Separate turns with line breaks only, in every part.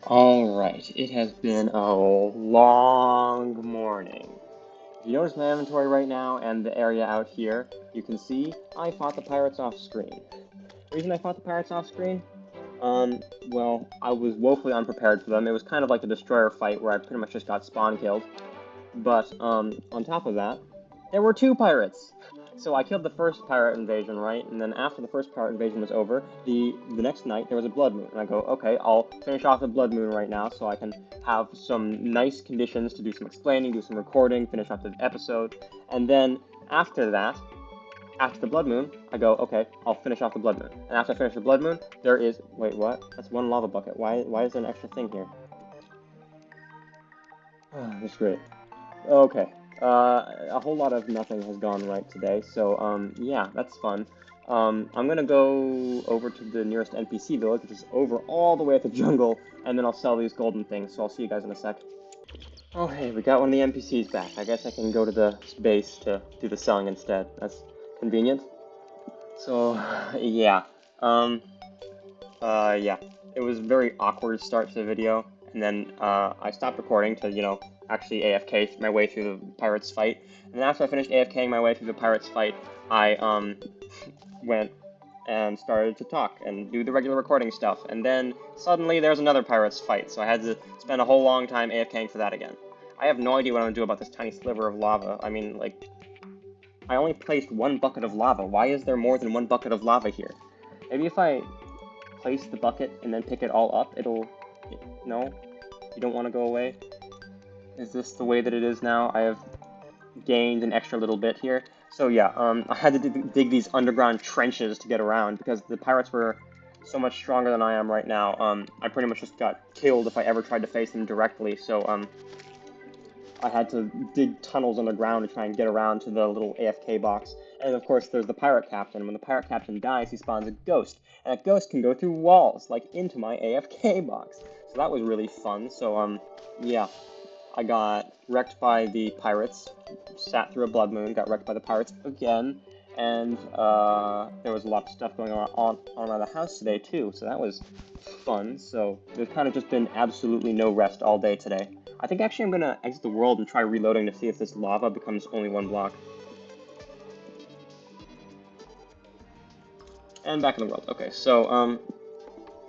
Alright, it has been a long morning. If you notice my inventory right now and the area out here, you can see I fought the pirates off screen. Reason I fought the pirates off screen? Well, I was woefully unprepared for them. It was kind of like a destroyer fight where I pretty much just got spawn killed. But, on top of that, there were two pirates! So I killed the first pirate invasion, right? And then after the first pirate invasion was over, the next night there was a blood moon. And I go, okay, I'll finish off the blood moon right now so I can have some nice conditions to do some explaining, do some recording, finish off the episode. And then after that, after the blood moon, I go, okay, I'll finish off the blood moon. And after I finish the blood moon, there is, wait, what? That's one lava bucket. Why is there an extra thing here? That's great. Okay. A whole lot of nothing has gone right today, so, yeah, that's fun. I'm gonna go over to the nearest NPC village, which is over all the way at the jungle, and then I'll sell these golden things, so I'll see you guys in a sec. Oh, hey, we got one of the NPCs back. I guess I can go to the base to do the selling instead. That's convenient. So, yeah. Yeah. It was a very awkward start to the video, and then, I stopped recording to, actually AFK my way through the pirates fight. And then after I finished AFKing my way through the pirates fight, I, went and started to talk and do the regular recording stuff. And then suddenly there's another pirates fight, so I had to spend a whole long time AFKing for that again. I have no idea what I'm gonna do about this tiny sliver of lava. I mean, like, I only placed one bucket of lava. Why is there more than one bucket of lava here? Maybe if I place the bucket and then pick it all up, it'll... No? You don't want to go away? Is this the way that it is now? I have gained an extra little bit here. So yeah, I had to dig these underground trenches to get around because the pirates were so much stronger than I am right now. I pretty much just got killed if I ever tried to face them directly, so I had to dig tunnels underground to try and get around to the little AFK box. And of course, there's the pirate captain. When the pirate captain dies, he spawns a ghost. And that ghost can go through walls, like into my AFK box. So that was really fun. So, yeah. I got wrecked by the pirates, sat through a blood moon, got wrecked by the pirates again, and there was a lot of stuff going on around the house today too, so that was fun. So there's kind of just been absolutely no rest all day today. I think actually I'm gonna exit the world and try reloading to see if this lava becomes only one block. And back in the world. Okay, so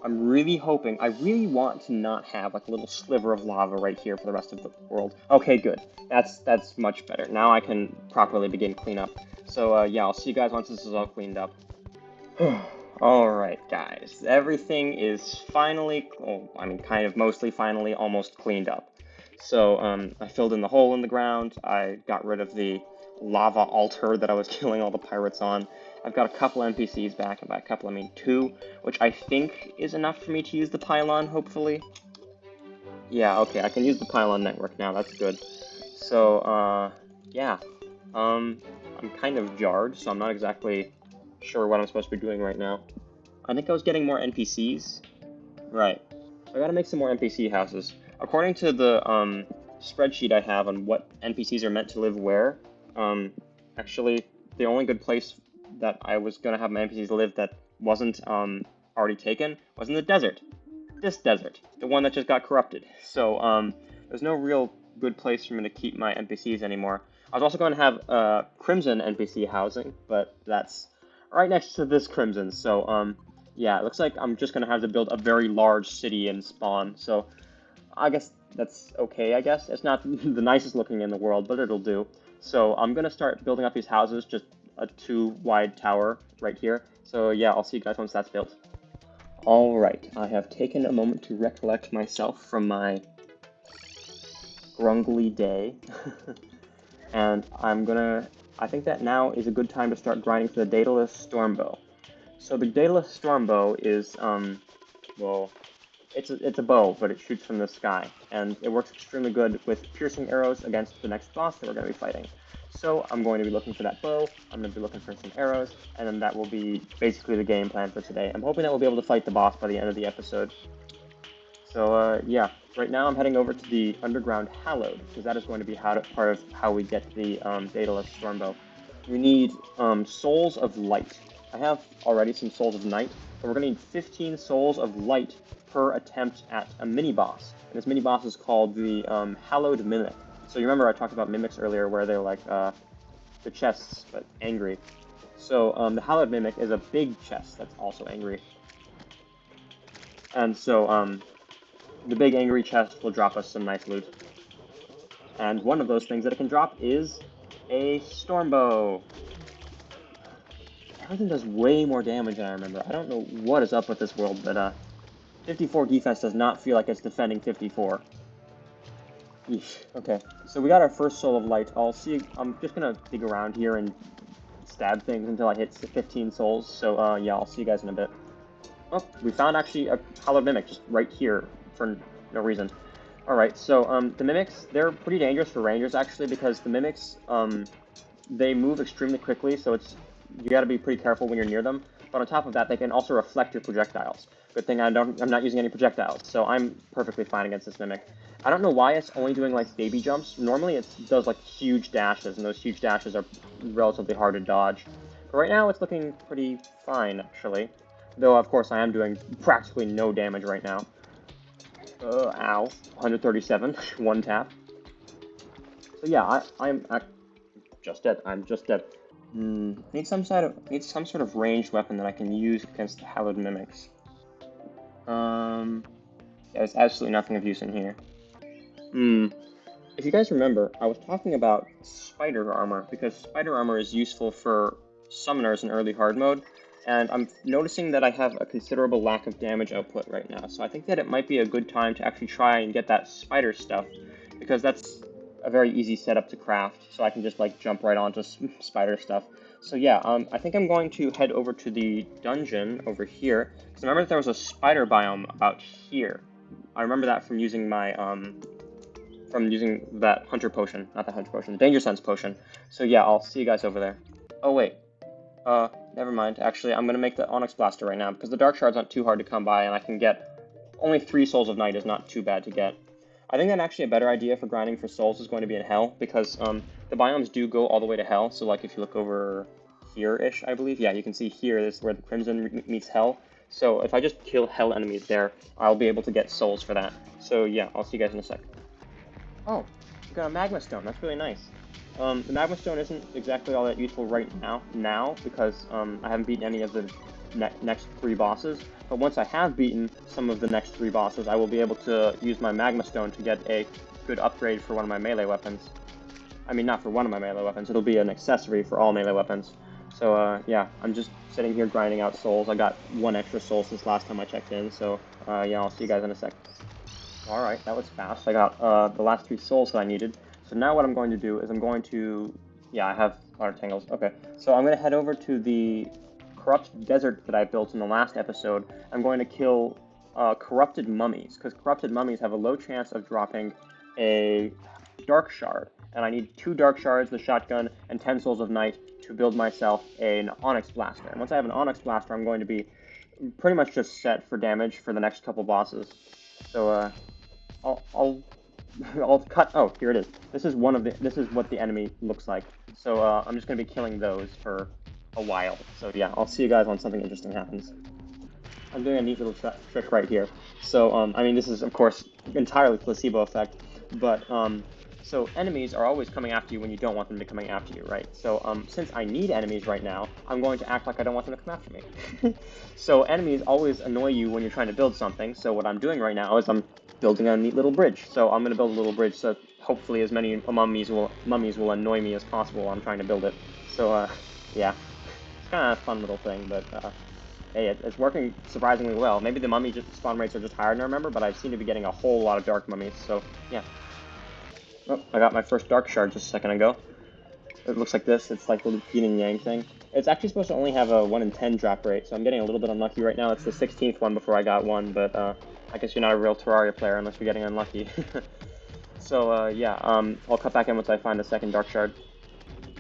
I'm really hoping, I really want to not have like a little sliver of lava right here for the rest of the world. Okay, good. That's much better. Now I can properly begin cleanup. So yeah, I'll see you guys once this is all cleaned up. Alright guys, everything is finally, oh, I mean kind of mostly finally, almost cleaned up. So I filled in the hole in the ground, I got rid of the lava altar that I was killing all the pirates on. I've got a couple NPCs back, and by a couple I mean two, which I think is enough for me to use the pylon, hopefully. Yeah, okay, I can use the pylon network now, that's good. So, yeah. I'm kind of jarred, so I'm not exactly sure what I'm supposed to be doing right now. I think I was getting more NPCs. Right. So I gotta make some more NPC houses. According to the, spreadsheet I have on what NPCs are meant to live where, actually, the only good place that I was gonna have my NPCs live that wasn't already taken was in the desert. This desert, the one that just got corrupted. So there's no real good place for me to keep my NPCs anymore. I was also going to have Crimson NPC housing, but that's right next to this Crimson. So yeah, it looks like I'm just gonna have to build a very large city and spawn. So I guess that's okay. I guess it's not the nicest looking in the world, but it'll do. So I'm gonna start building up these houses, just a 2-wide tower right here. So yeah, I'll see you guys once that's built. Alright, I have taken a moment to recollect myself from my grungly day. And I think that now is a good time to start grinding for the Daedalus Stormbow. So the Daedalus Stormbow is, well, it's a bow, but it shoots from the sky, and it works extremely good with piercing arrows against the next boss that we're going to be fighting. So I'm going to be looking for that bow, I'm going to be looking for some arrows, and then that will be basically the game plan for today. I'm hoping that we'll be able to fight the boss by the end of the episode. So yeah, right now I'm heading over to the Underground Hallowed, because that is going to be part of how we get the Daedalus Stormbow. We need Souls of Light. I have already some Souls of Night, but we're going to need 15 Souls of Light per attempt at a mini-boss. And this mini-boss is called the Hallowed Mimic. So you remember I talked about mimics earlier where they're like the chests, but angry. So the Hallowed Mimic is a big chest that's also angry. And so the big angry chest will drop us some nice loot. And one of those things that it can drop is a Stormbow. Everything does way more damage than I remember. I don't know what is up with this world, but 54 defense does not feel like it's defending 54. Eesh. Okay, so we got our first Soul of Light. I'm just gonna dig around here and stab things until I hit 15 souls. So yeah, I'll see you guys in a bit. Oh, we found actually a Hallowed Mimic just right here for no reason. Alright, so the Mimics, they're pretty dangerous for Rangers actually because the Mimics, they move extremely quickly, so you gotta be pretty careful when you're near them. But on top of that, they can also reflect your projectiles. Good thing I'm not using any projectiles, so I'm perfectly fine against this Mimic. I don't know why it's only doing like baby jumps. Normally it does like huge dashes, and those huge dashes are relatively hard to dodge. But right now it's looking pretty fine, actually. Though, of course, I am doing practically no damage right now. Ow. 137. One tap. So yeah, I'm just dead. I'm just dead. Need some sort of ranged weapon that I can use against the Hallowed Mimics. Yeah, there's absolutely nothing of use in here. If you guys remember, I was talking about spider armor, because spider armor is useful for summoners in early hard mode, and I'm noticing that I have a considerable lack of damage output right now, so I think that it might be a good time to actually try and get that spider stuff, because that's a very easy setup to craft, so I can just like jump right onto spider stuff. So yeah, I think I'm going to head over to the dungeon over here, because remember that there was a spider biome about here. I remember that from using my, that hunter potion, not the hunter potion, danger sense potion. So yeah, I'll see you guys over there. Oh wait, never mind. Actually, I'm gonna make the Onyx Blaster right now, because the Dark Shard's not too hard to come by, and I can get, only 3 Souls of Night is not too bad to get. I think that actually a better idea for grinding for souls is going to be in Hell, because the biomes do go all the way to Hell, so like if you look over here-ish, I believe, yeah, you can see here, this is where the Crimson meets Hell. So if I just kill Hell enemies there, I'll be able to get souls for that. So yeah, I'll see you guys in a sec. Oh, we got a Magma Stone, that's really nice. The Magma Stone isn't exactly all that useful right now because I haven't beaten any of the next 3 bosses, but once I have beaten some of the next 3 bosses, I will be able to use my Magma Stone to get a good upgrade for one of my melee weapons. I mean, not for one of my melee weapons, it'll be an accessory for all melee weapons. So, yeah, I'm just sitting here grinding out souls. I got 1 extra soul since last time I checked in, so, yeah, I'll see you guys in a sec. Alright, that was fast. I got the last 3 souls that I needed. So now what I'm going to do is I'm going to... Yeah, I have a lot of tangles. Okay, so I'm going to head over to the corrupt desert that I built in the last episode. I'm going to kill corrupted mummies, because corrupted mummies have a low chance of dropping a dark shard. And I need 2 dark shards, the shotgun, and 10 souls of night to build myself an Onyx Blaster. And once I have an Onyx Blaster, I'm going to be pretty much just set for damage for the next couple bosses. So, I'll cut. Oh, here it is. This is what the enemy looks like. So I'm just gonna be killing those for a while. So yeah, I'll see you guys when something interesting happens. I'm doing a neat little trick right here. So I mean, this is of course entirely placebo effect, but so enemies are always coming after you when you don't want them to be coming after you, right? So since I need enemies right now, I'm going to act like I don't want them to come after me. So enemies always annoy you when you're trying to build something. So what I'm doing right now is I'm building a neat little bridge. So I'm going to build a little bridge so hopefully as many mummies will annoy me as possible while I'm trying to build it. So yeah, it's kind of a fun little thing, but hey, it's working surprisingly well. Maybe the mummy spawn rates are just higher than I remember, but I seem to be getting a whole lot of dark mummies, so yeah. Oh, I got my first dark shard just a second ago. It looks like this. It's like the yin and yang thing. It's actually supposed to only have a 1 in 10 drop rate, so I'm getting a little bit unlucky right now. It's the 16th one before I got one, but I guess you're not a real Terraria player unless you're getting unlucky. So yeah, I'll cut back in once I find the second dark shard.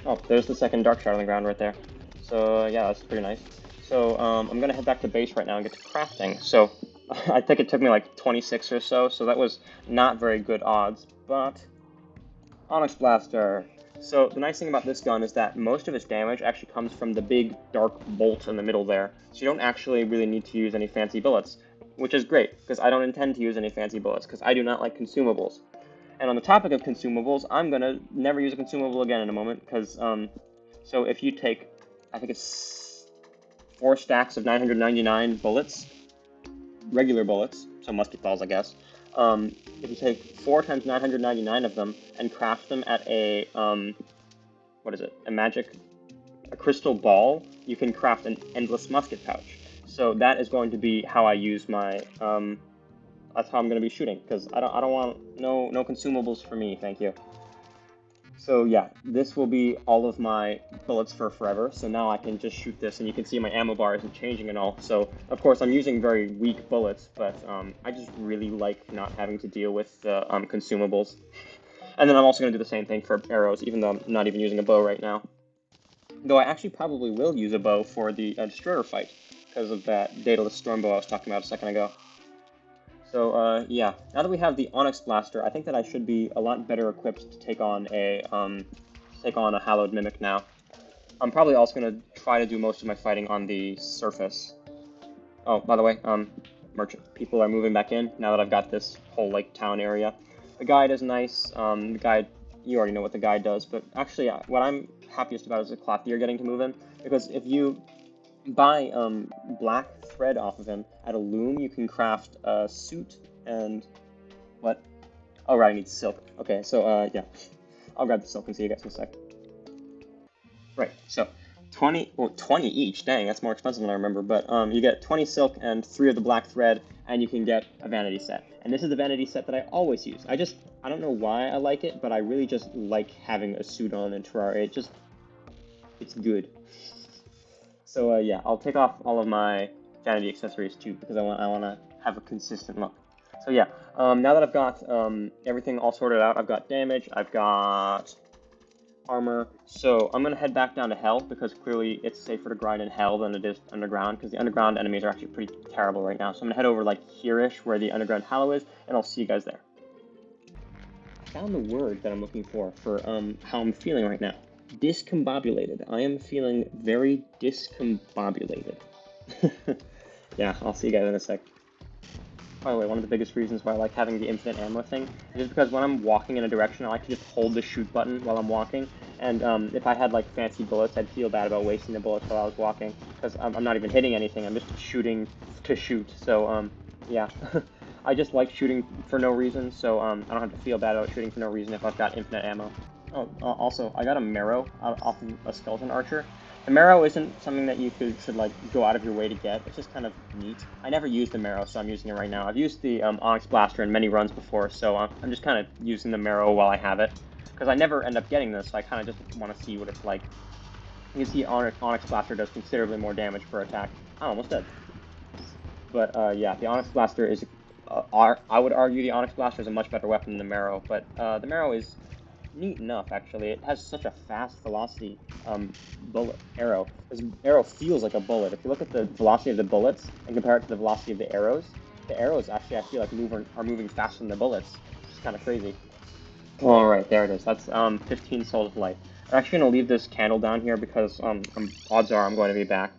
Oh, there's the second dark shard on the ground right there. So yeah, that's pretty nice. So I'm gonna head back to base right now and get to crafting. So I think it took me like 26 or so that was not very good odds, but Onyx Blaster. So the nice thing about this gun is that most of its damage actually comes from the big dark bolt in the middle there. So you don't actually really need to use any fancy bullets. which is great, because I don't intend to use any fancy bullets, because I do not like consumables. And on the topic of consumables, I'm going to never use a consumable again in a moment, because, so if you take, I think it's 4 stacks of 999 bullets, regular bullets, so musket balls, I guess, if you take 4 times 999 of them and craft them at a, what is it, a crystal ball, you can craft an endless musket pouch. So that is going to be how I use my, that's how I'm going to be shooting, because I don't want no consumables for me, thank you. So yeah, this will be all of my bullets for forever, so now I can just shoot this, and you can see my ammo bar isn't changing and all. So, of course, I'm using very weak bullets, but I just really like not having to deal with the consumables. And then I'm also going to do the same thing for arrows, even though I'm not even using a bow right now. Though I actually probably will use a bow for the destroyer fight, because of that Daedalus Storm bow I was talking about a second ago. So, yeah, now that we have the Onyx Blaster, I think that I should be a lot better equipped to take on a Hallowed Mimic now. I'm probably also going to try to do most of my fighting on the surface. Oh, by the way, merchant people are moving back in now that I've got this whole, like, town area. The guide is nice. The guide, you already know what the guide does, but actually, what I'm happiest about is the Clothier getting to move in, because if you buy black thread off of him at a loom, you can craft a suit and what? Oh right, I need silk. Okay, so yeah, I'll grab the silk and see you guys in a sec. Right, so 20 each. Dang, that's more expensive than I remember. But you get 20 silk and 3 of the black thread, and you can get a vanity set. And this is the vanity set that I always use. I don't know why I like it, but I really just like having a suit on in Terraria. It's good. So yeah, I'll take off all of my vanity accessories too, because I want to have a consistent look. So yeah, now that I've got everything all sorted out, I've got damage, I've got armor, so I'm going to head back down to Hell, because clearly it's safer to grind in Hell than it is underground, because the underground enemies are actually pretty terrible right now. So I'm going to head over like here-ish, where the underground Hallow is, and I'll see you guys there. I found the word that I'm looking for how I'm feeling right now. Discombobulated. I am feeling very discombobulated. Yeah, I'll see you guys in a sec. By the way, one of the biggest reasons why I like having the infinite ammo thing is just because when I'm walking in a direction, I like to just hold the shoot button while I'm walking. And if I had like fancy bullets, I'd feel bad about wasting the bullets while I was walking, because I'm not even hitting anything. I'm just shooting to shoot. So yeah, I just like shooting for no reason. So I don't have to feel bad about shooting for no reason if I've got infinite ammo. Oh, also, I got a marrow off of a skeleton archer. The marrow isn't something that you should like go out of your way to get. It's just kind of neat. I never used the marrow, so I'm using it right now. I've used the Onyx Blaster in many runs before, so I'm just kind of using the marrow while I have it. Because I never end up getting this, so I kind of just want to see what it's like. You can see Onyx Blaster does considerably more damage per attack. I'm almost dead. But yeah, the Onyx Blaster is... I would argue the Onyx Blaster is a much better weapon than the marrow, but the marrow is neat enough, actually. It has such a fast velocity arrow. This arrow feels like a bullet. If you look at the velocity of the bullets and compare it to the velocity of the arrows actually, I feel like are moving faster than the bullets. It's kind of crazy. Alright, there it is. That's 15 souls of light. I'm actually going to leave this candle down here because odds are I'm going to be back.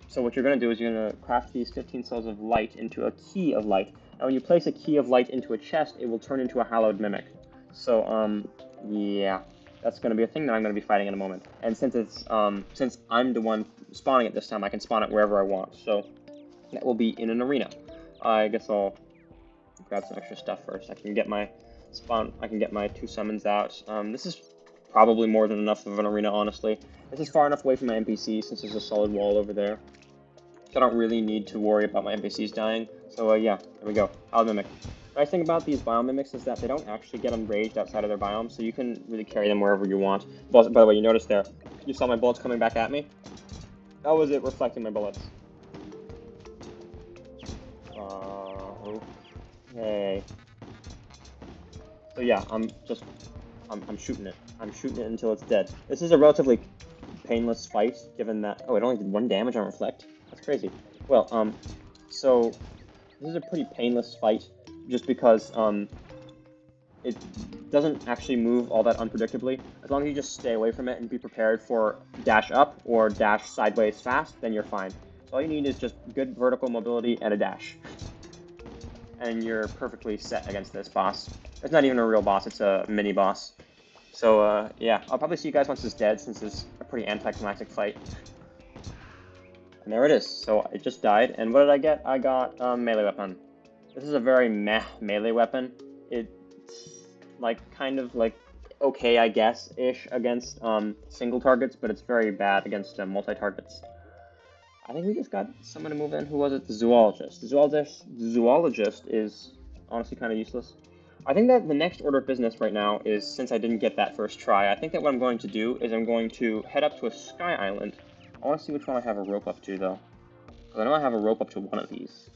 So what you're going to do is you're going to craft these 15 souls of light into a key of light. Now when you place a key of light into a chest, it will turn into a hallowed mimic. So, yeah, that's going to be a thing that I'm going to be fighting in a moment. And since I'm the one spawning it this time, I can spawn it wherever I want. So that will be in an arena. I guess I'll grab some extra stuff first. I can get my 2 summons out. This is probably more than enough of an arena, honestly. This is far enough away from my NPCs since there's a solid wall over there. So I don't really need to worry about my NPCs dying. So, yeah, there we go. Hallowed Mimic. The nice thing about these biomimics is that they don't actually get enraged outside of their biome, so you can really carry them wherever you want. By the way, you noticed there, you saw my bullets coming back at me? That was it reflecting my bullets. Okay. So yeah, I'm shooting it. I'm shooting it until it's dead. This is a relatively painless fight, given that... Oh, it only did 1 damage on reflect? That's crazy. Well, so this is a pretty painless fight, just because it doesn't actually move all that unpredictably. As long as you just stay away from it and be prepared for dash up or dash sideways fast, then you're fine. So So all you need is just good vertical mobility and a dash. And you're perfectly set against this boss. It's not even a real boss, it's a mini boss. So yeah, I'll probably see you guys once it's dead, since it's a pretty anticlimactic fight. And there it is. So it just died, and what did I get? I got a melee weapon. This is a very meh melee weapon. It's like kind of like okay, I guess, ish against single targets, but it's very bad against multi-targets. I think we just got someone to move in. Who was it? The zoologist. The zoologist is honestly kind of useless. I think that the next order of business right now is, since I didn't get that first try, I think that what I'm going to do is I'm going to head up to a sky island. I want to see which one I have a rope up to, though. Because I know I have a rope up to one of these.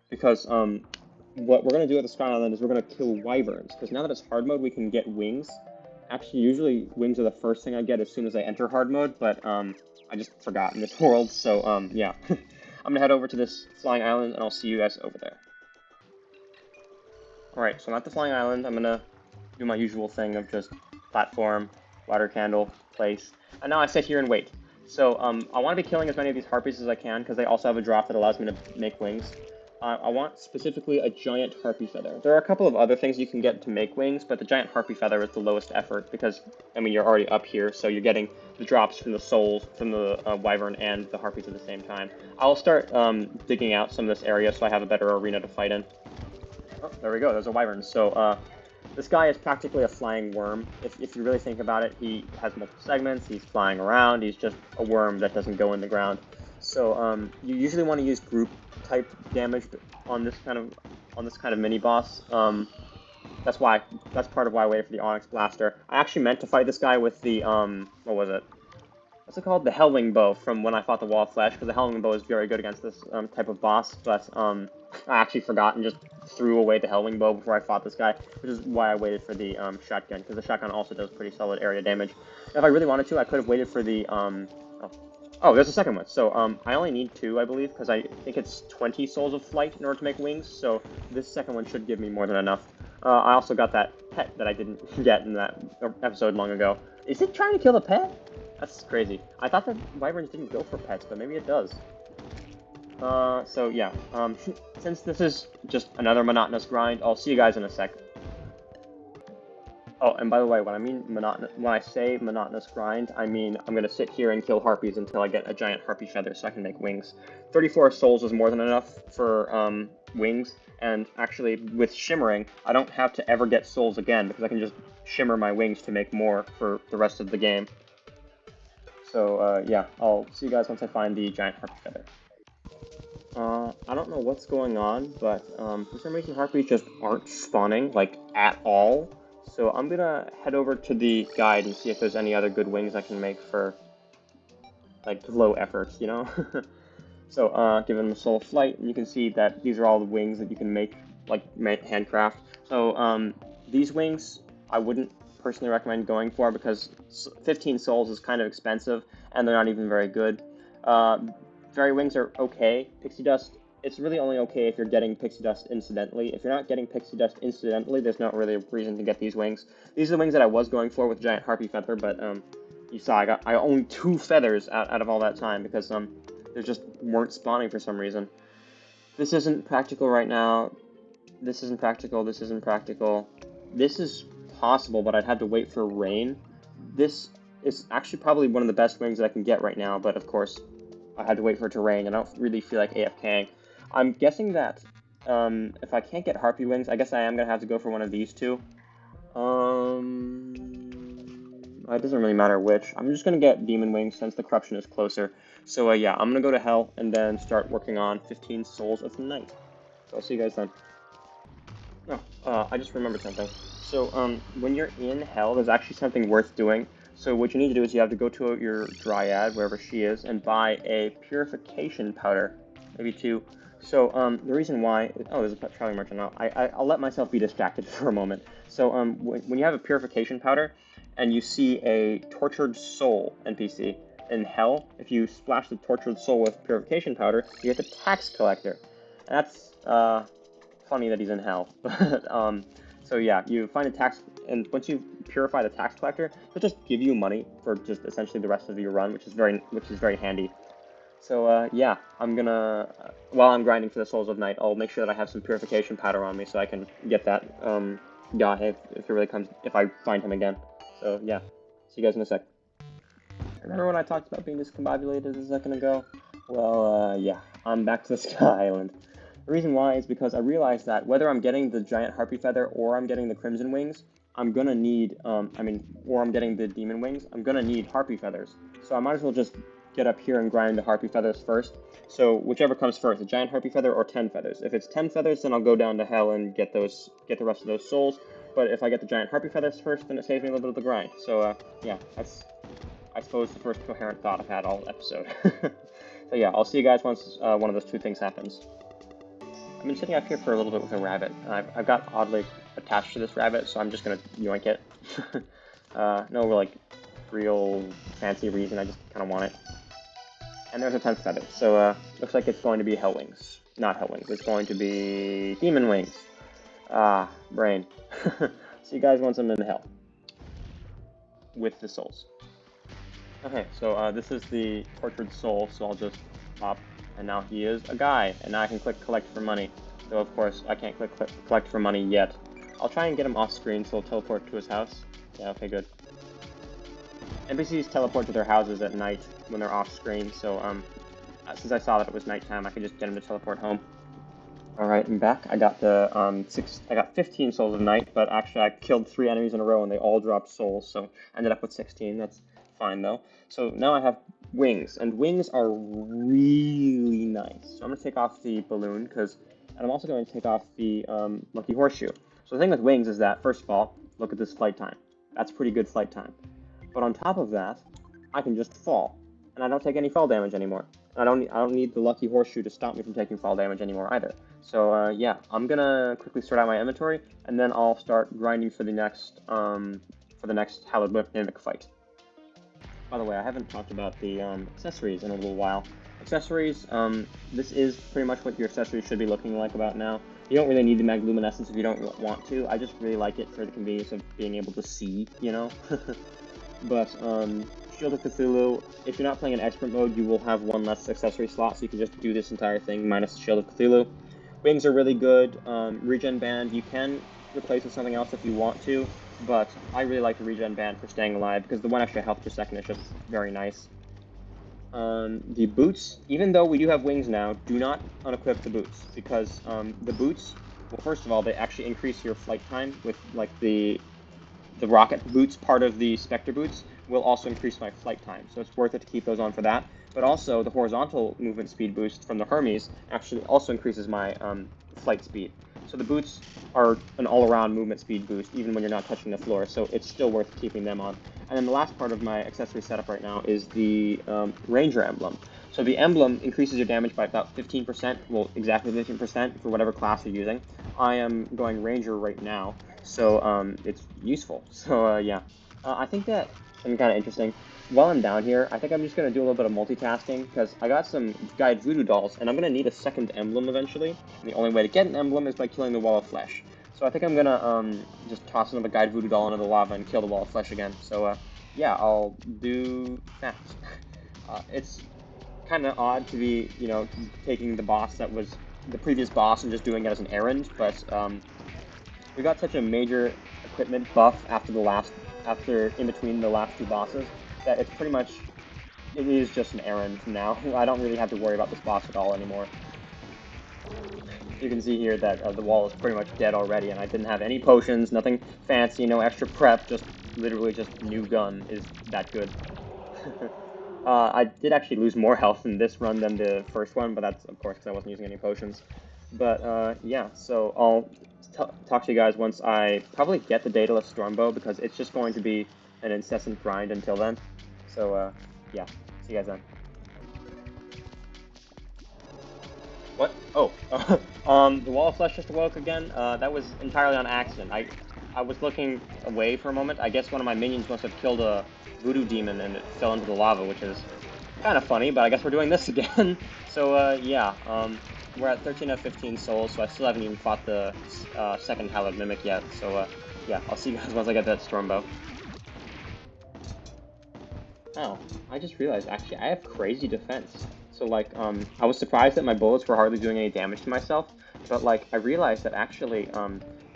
Because what we're going to do at the sky island is we're going to kill wyverns. Because now that it's hard mode, we can get wings. Actually, usually wings are the first thing I get as soon as I enter hard mode, but I just forgot in this world, so yeah. I'm gonna head over to this flying island, and I'll see you guys over there. Alright, so I'm at the flying island. I'm gonna do my usual thing of just platform, water candle, place, and now I sit here and wait. So I want to be killing as many of these harpies as I can, because they also have a drop that allows me to make wings. I want specifically a giant harpy feather. There are a couple of other things you can get to make wings, but the giant harpy feather is the lowest effort because, I mean, you're already up here, so you're getting the drops from the souls, from the wyvern and the harpies at the same time. I'll start digging out some of this area so I have a better arena to fight in. Oh, there we go, there's a wyvern. So this guy is practically a flying worm. If you really think about it, he has multiple segments, he's flying around, he's just a worm that doesn't go in the ground. So you usually want to use group type damage on this kind of mini boss. That's part of why I waited for the Onyx Blaster. I actually meant to fight this guy with the what was it? What's it called? The Hellwing Bow from when I fought the Wall of Flesh, because the Hellwing Bow is very good against this type of boss. But I actually forgot and just threw away the Hellwing Bow before I fought this guy, which is why I waited for the shotgun, because the shotgun also does pretty solid area damage. If I really wanted to, I could have waited for the Oh, there's a second one. So, I only need 2, I believe, because I think it's 20 Souls of Flight in order to make wings, so this second one should give me more than enough. I also got that pet that I didn't get in that episode long ago. Is it trying to kill the pet? That's crazy. I thought that wyverns didn't go for pets, but maybe it does. So yeah, since this is just another monotonous grind, I'll see you guys in a sec. Oh, and by the way, when I say monotonous grind, I mean I'm gonna sit here and kill harpies until I get a giant harpy feather so I can make wings. 34 souls is more than enough for wings, and actually with shimmering, I don't have to ever get souls again because I can just shimmer my wings to make more for the rest of the game. So yeah, I'll see you guys once I find the giant harpy feather. I don't know what's going on, but for some reason harpies just aren't spawning, like, at all. So I'm gonna head over to the guide and see if there's any other good wings I can make for, like, low efforts, you know? So, give them a soul of flight, and you can see that these are all the wings that you can make, like, handcraft. So, these wings, I wouldn't personally recommend going for because 15 souls is kind of expensive, and they're not even very good. Fairy wings are okay. Pixie dust, it's really only okay if you're getting pixie dust incidentally. If you're not getting pixie dust incidentally, there's not really a reason to get these wings. These are the wings that I was going for with giant harpy feather, but you saw I only 2 feathers out of all that time because they just weren't spawning for some reason. This isn't practical right now. This isn't practical. This isn't practical. This is possible, but I'd have to wait for rain. This is actually probably one of the best wings that I can get right now, but of course I had to wait for it to rain, and I don't really feel like AFKing. I'm guessing that if I can't get harpy wings, I guess I am going to have to go for one of these 2. It doesn't really matter which. I'm just going to get demon wings since the corruption is closer. So yeah, I'm going to go to hell and then start working on 15 souls of night. So I'll see you guys then. I just remembered something. So when you're in hell, there's actually something worth doing. So what you need to do is you have to go to your dryad, wherever she is, and buy a purification powder, maybe 2. So the reason why, oh, there's a traveling merchant now. I'll let myself be distracted for a moment. So when you have a purification powder and you see a tortured soul NPC in hell, if you splash the tortured soul with purification powder, you get the tax collector. And that's funny that he's in hell, but so yeah, you find a tax, and once you purify the tax collector, it'll just give you money for just essentially the rest of your run, which is very handy. So, yeah, I'm gonna, while I'm grinding for the Souls of Night, I'll make sure that I have some purification powder on me so I can get that, guy if he really comes, if I find him again. So, yeah, see you guys in a sec. Remember when I talked about being discombobulated a second ago? Well, yeah, I'm back to the Sky Island. The reason why is because I realized that whether I'm getting the giant harpy feather or I'm getting the crimson wings, I'm gonna need, or I'm getting the demon wings, I'm gonna need harpy feathers. So I might as well just get up here and grind the harpy feathers first. So whichever comes first, a giant harpy feather or 10 feathers. If it's 10 feathers, then I'll go down to hell and get the rest of those souls. But if I get the giant harpy feathers first, then it saves me a little bit of the grind. So, yeah, that's, I suppose, the first coherent thought I've had all episode. So yeah, I'll see you guys once one of those two things happens. I've been sitting up here for a little bit with a rabbit. I've got oddly attached to this rabbit, so I'm just gonna yoink it. No, like, real fancy reason, I just kind of want it. And there's a 10th feather, so looks like it's going to be hell wings. Not hell wings, it's going to be demon wings. Brain. See you guys once I'm in hell. With the souls. Okay, so this is the tortured soul, so I'll just pop, and now he is a guy, and now I can click collect for money. Though of course I can't click collect for money yet. I'll try and get him off screen so he'll teleport to his house. Yeah, okay, good. NPCs teleport to their houses at night when they're off screen, so since I saw that it was nighttime, I could just get him to teleport home. Alright, I'm back. I got the I got 15 souls of night, but actually I killed 3 enemies in a row and they all dropped souls, so I ended up with 16. That's fine though. So now I have wings, and wings are really nice. So I'm gonna take off the balloon and I'm also going to take off the monkey horseshoe. So the thing with wings is that, first of all, look at this flight time. That's pretty good flight time. But on top of that, I can just fall, and I don't take any fall damage anymore. I don't need the lucky horseshoe to stop me from taking fall damage anymore either. So yeah, I'm gonna quickly sort out my inventory, and then I'll start grinding for the next Hallowed Mimic fight. By the way, I haven't talked about the accessories in a little while. Accessories, this is pretty much what your accessories should be looking like about now. You don't really need the Magluminescence if you don't want to. I just really like it for the convenience of being able to see, you know? But, Shield of Cthulhu, if you're not playing in expert mode, you will have one less accessory slot, so you can just do this entire thing minus Shield of Cthulhu. Wings are really good. Regen Band, you can replace with something else if you want to, but I really like the Regen Band for staying alive, because the 1 extra health per second is just very nice. The boots, even though we do have wings now, do not unequip the boots, because the boots, well, first of all, they actually increase your flight time with, like, the rocket boots part of the Spectre boots will also increase my flight time, so it's worth it to keep those on for that. But also, the horizontal movement speed boost from the Hermes actually also increases my flight speed. So the boots are an all-around movement speed boost, even when you're not touching the floor, so it's still worth keeping them on. And then the last part of my accessory setup right now is the Ranger emblem. So the emblem increases your damage by about 15%, well, exactly 15% for whatever class you're using. I am going Ranger right now, so it's useful. So yeah, I think that something kind of interesting. While I'm down here, I think I'm just going to do a little bit of multitasking, because I got some guide voodoo dolls, and I'm going to need a second emblem eventually. And the only way to get an emblem is by killing the wall of flesh. So I think I'm going to just toss another guide voodoo doll into the lava and kill the wall of flesh again. So yeah, I'll do that. It's kind of odd to be, you know, taking the boss that was the previous boss and just doing it as an errand, but we got such a major equipment buff after in between the last 2 bosses, that it's pretty much, it is just an errand now. I don't really have to worry about this boss at all anymore. You can see here that the wall is pretty much dead already, and I didn't have any potions, nothing fancy, no extra prep, just literally just new gun is that good. I did actually lose more health in this run than the first one, but that's, of course, because I wasn't using any potions. But, yeah, so I'll talk to you guys once I probably get the Daedalus Stormbow, because it's just going to be an incessant grind until then. So, yeah, see you guys then. What? Oh, the Wall of Flesh just awoke again. That was entirely on accident. I was looking away for a moment. I guess one of my minions must have killed a voodoo demon and it fell into the lava, which is kind of funny, but I guess we're doing this again. So, yeah, we're at 13 out of 15 souls, so I still haven't even fought the second Hallowed Mimic yet. So, yeah, I'll see you guys once I get that Stormbow. Oh, I just realized, actually, I have crazy defense. So like, I was surprised that my bullets were hardly doing any damage to myself, but like, I realized that actually,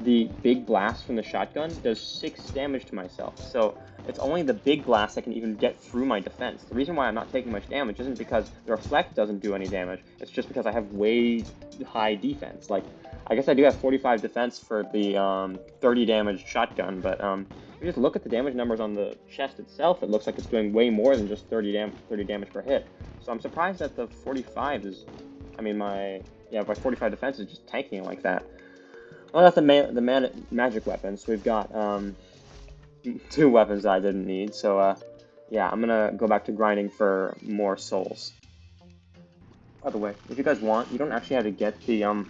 the big blast from the shotgun does 6 damage to myself. So it's only the big blast that can even get through my defense. The reason why I'm not taking much damage isn't because the reflect doesn't do any damage. It's just because I have way high defense. Like, I guess I do have 45 defense for the 30 damage shotgun, but if you just look at the damage numbers on the chest itself, it looks like it's doing way more than just 30 damage per hit. So I'm surprised that the 45 is, I mean, my 45 defense is just tanking like that. Well, that's the magic weapons. So we've got 2 weapons that I didn't need. So yeah, I'm gonna go back to grinding for more souls. By the way, if you guys want, you don't actually have to get the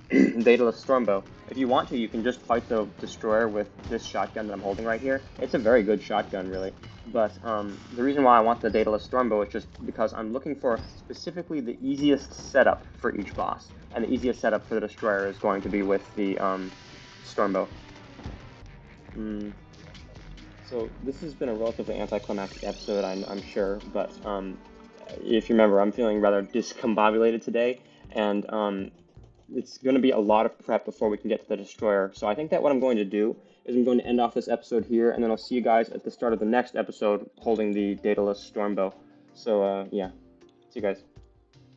Daedalus Stormbow. If you want to, you can just fight the destroyer with this shotgun that I'm holding right here. It's a very good shotgun, really. But the reason why I want the Daedalus Stormbow is just because I'm looking for specifically the easiest setup for each boss. And the easiest setup for the destroyer is going to be with the Stormbow. So this has been a relatively anticlimactic episode, I'm sure, but if you remember, I'm feeling rather discombobulated today, and it's going to be a lot of prep before we can get to the destroyer. So I think that what I'm going to do is I'm going to end off this episode here, and then I'll see you guys at the start of the next episode holding the Daedalus Stormbow. So yeah, see you guys.